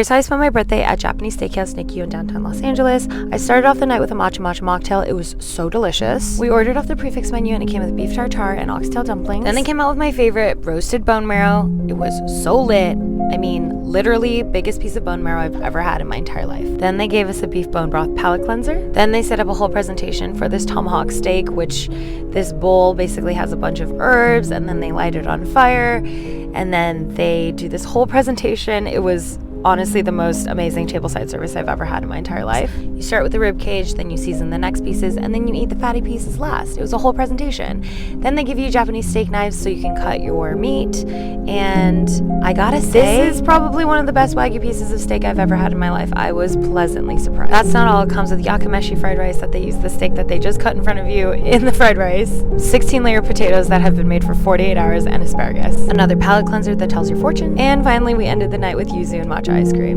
So I spent my birthday at Japanese Steakhouse Niku in downtown Los Angeles. I started off the night with a matcha mocktail. It was so delicious. We ordered off the prefix menu and it came with beef tartare and oxtail dumplings. Then they came out with my favorite, roasted bone marrow. It was so lit. I mean, literally biggest piece of bone marrow I've ever had in my entire life. Then they gave us a beef bone broth palate cleanser. Then they set up a whole presentation for this tomahawk steak, which this bowl basically has a bunch of herbs, and then they light it on fire, and then they do this whole presentation. It was honestly the most amazing tableside service I've ever had in my entire life. You start with the rib cage, then you season the next pieces, and then you eat the fatty pieces last. It was a whole presentation. Then they give you Japanese steak knives so you can cut your meat, and I gotta say, this is probably one of the best Wagyu pieces of steak I've ever had in my life. I was pleasantly surprised. That's not all. It comes with yakimeshi fried rice that they use the steak that they just cut in front of you in the fried rice, 16-layer potatoes that have been made for 48 hours, and asparagus. Another palate cleanser that tells your fortune, and finally we ended the night with yuzu and matcha ice cream.